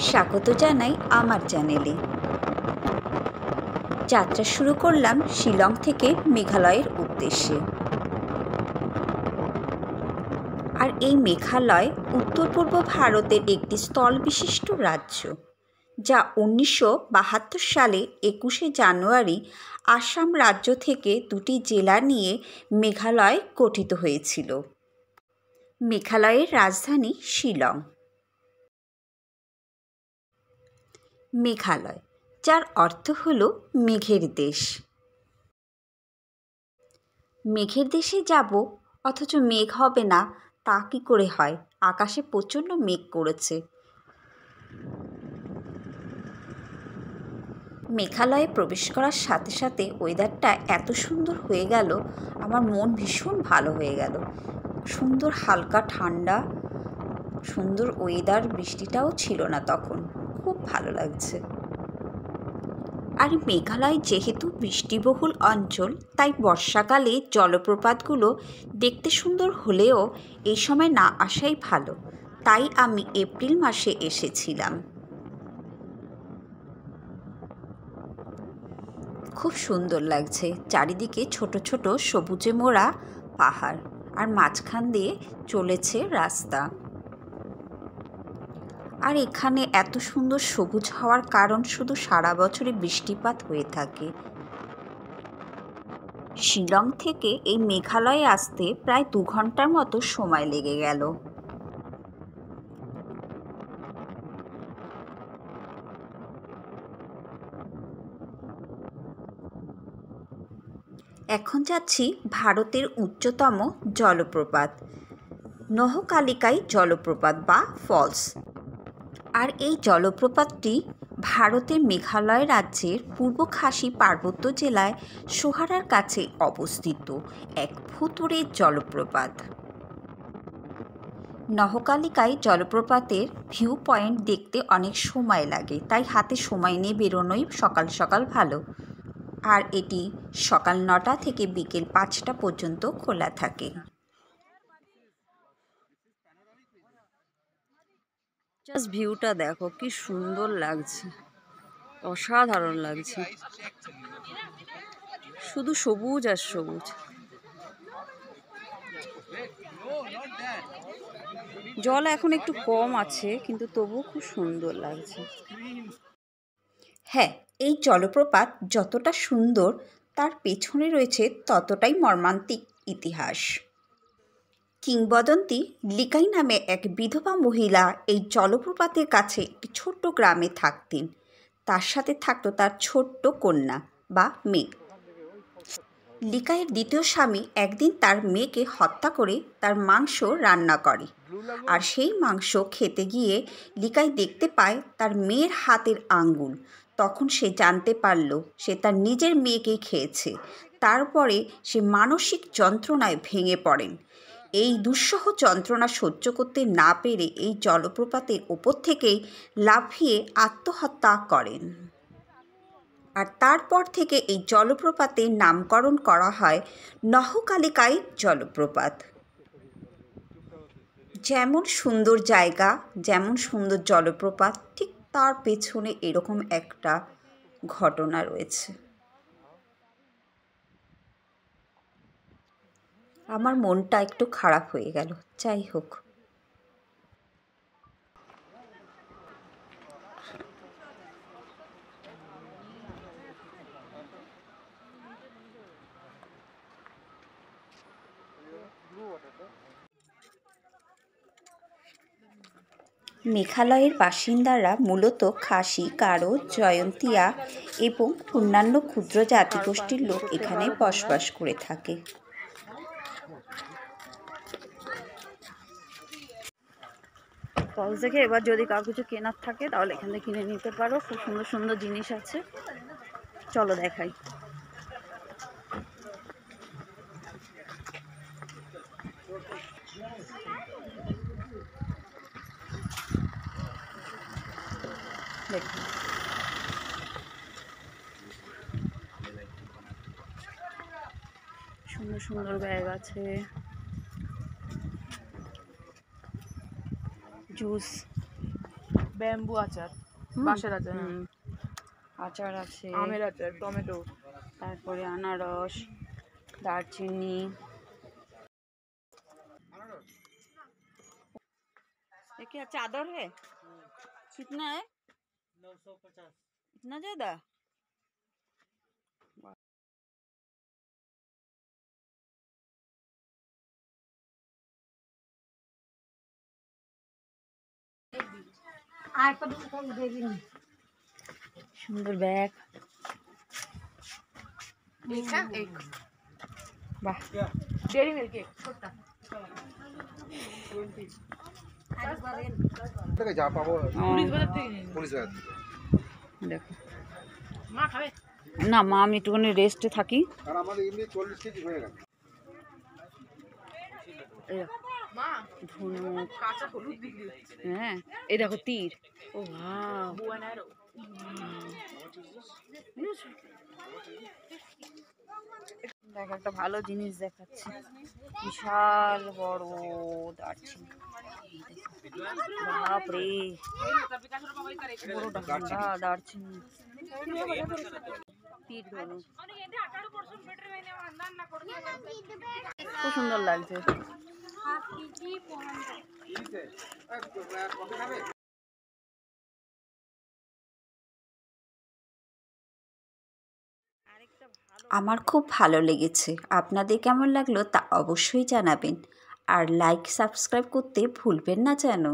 স্বাগত জানাই আমার চ্যানেলে। যাত্রা শুরু করলাম শিলং থেকে মেঘালয়ের উদ্দেশ্যে। আর এই মেঘালয় উত্তর পূর্ব ভারতের একটি স্থলবিশিষ্ট রাজ্য, যা 1972 সালে 21শে জানুয়ারি আসাম রাজ্য থেকে দুটি জেলা নিয়ে মেঘালয় গঠিত হয়েছিল। মেঘালয়ের রাজধানী শিলং। মেঘালয়, যার অর্থ হল মেঘের দেশ। মেঘের দেশে যাব অথচ মেঘ হবে না, তা কী করে হয়? আকাশে প্রচণ্ড মেঘ করেছে। মেঘালয়ে প্রবেশ করার সাথে সাথে ওয়েদারটা এত সুন্দর হয়ে গেল, আমার মন ভীষণ ভালো হয়ে গেল। সুন্দর হালকা ঠান্ডা, সুন্দর ওয়েদার, বৃষ্টিটাও ছিল না তখন। খুব ভালো লাগছে। আর মেঘালয় যেহেতু বৃষ্টিবহুল অঞ্চল, তাই বর্ষাকালে জলপ্রপাতগুলো দেখতে সুন্দর হলেও এই সময় না আসাই ভালো। তাই আমি এপ্রিল মাসে এসেছিলাম। খুব সুন্দর লাগছে। চারিদিকে ছোট ছোট সবুজে মোড়া পাহাড়, আর মাঝখান দিয়ে চলেছে রাস্তা। আর এখানে এত সুন্দর সবুজ হওয়ার কারণ শুধু সারা বছরই বৃষ্টিপাত হয়ে থাকে। শিলং থেকে এই মেঘালয়ে আসতে প্রায় 2 ঘন্টার মতো সময় লেগে গেল। এখন যাচ্ছি ভারতের উচ্চতম জলপ্রপাত নহকালিকাই জলপ্রপাত বা ফলস। আর এই জলপ্রপাতটি ভারতের মেঘালয় রাজ্যের পূর্ব খাসি পার্বত্য জেলায় সোহারার কাছে অবস্থিত এক ভূতুড়ে জলপ্রপাত। নহকালিকাই জলপ্রপাতের ভিউ পয়েন্ট দেখতে অনেক সময় লাগে, তাই হাতে সময় নিয়ে বেরোনোই সকাল সকাল ভালো। আর এটি সকাল 9টা থেকে বিকেল 5টা পর্যন্ত খোলা থাকে। জাস্ট ভিউটা দেখো, কি সুন্দর লাগছে, অসাধারণ লাগছে। শুধু সবুজ আর সবুজ। জল এখন একটু কম আছে, কিন্তু তবুও খুব সুন্দর লাগছে। হ্যাঁ, এই জলপ্রপাত যতটা সুন্দর, তার পেছনে রয়েছে ততটাই মর্মান্তিক ইতিহাস। কিংবদন্তি লিকাই নামে এক বিধবা মহিলা এই জলপ্রপাতের কাছে একটি ছোট্ট গ্রামে থাকতেন। তার সাথে থাকতো তার ছোট্ট কন্যা বা মেয়ে। লিকাইয়ের দ্বিতীয় স্বামী একদিন তার মেয়েকে হত্যা করে তার মাংস রান্না করে। আর সেই মাংস খেতে গিয়ে লিকাই দেখতে পায় তার মেয়ের হাতের আঙ্গুল। তখন সে জানতে পারল সে তার নিজের মেয়েকেই খেয়েছে। তারপরে সে মানসিক যন্ত্রণায় ভেঙে পড়েন। এই দুঃসহ যন্ত্রণা সহ্য করতে না পেরে এই জলপ্রপাতের ওপর থেকেই লাফিয়ে আত্মহত্যা করেন। আর তারপর থেকে এই জলপ্রপাতের নামকরণ করা হয় নহকালিকাই জলপ্রপাত। যেমন সুন্দর জায়গা, যেমন সুন্দর জলপ্রপাত, ঠিক তার পেছনে এরকম একটা ঘটনা রয়েছে। আমার মনটা একটু খারাপ হয়ে গেল। যাই হোক, মেঘালয়ের বাসিন্দারা মূলত খাসি, গারো, জয়ন্তিয়া এবং অন্যান্য ক্ষুদ্র জাতিগোষ্ঠীর লোক এখানে বসবাস করে থাকে। ফলস দেখে এবার যদি কারো কিছু কেনার থাকে তাহলে এখান থেকে কিনে নিতে পারো। খুব সুন্দর সুন্দর জিনিস আছে, চলো দেখাই। দেখো, সুন্দর সুন্দর ব্যাগ আছে, জুস, ব্যাম্বু আচার, হুম, বাঁশের আচার, হুম, আচার আছে, আমের আচার, টমেটো। তারপরে আনারস, দারচিনি। ये क्या चादर है? कितना है? 950। इतना ज्यादा? সুন্দর ব্যাগ। বাহ, ডেয়ারি মিল্ক কেক ছোটটা। যা পাবো পুলিশ বাজার থেকে নিয়ে পুলিশ গাড়ি। দেখো মা খাবে? না মা, আমি একটুখানি রেস্টে থাকি। আর আমাদের এমনি 40 কেজি হয়ে গেছে। এই দেখো, মা ধনুক। কাঁচা হলুদ বিক্রি হচ্ছে। হ্যাঁ, এই দেখো তীর। ও ভাও, বো অ্যান্ড অ্যারো। দেখো একটা ভালো জিনিস দেখাচ্ছি, বিশাল বড় দারচিনি। বাপরে, বড় ডান্ডা দারচিনি। তীর ধনুক, খুব সুন্দর লাগছে। আমার খুব ভালো লেগেছে। আপনাদের কেমন লাগলো তা অবশ্যই জানাবেন। আর লাইক সাবস্ক্রাইব করতে ভুলবেন না যেন।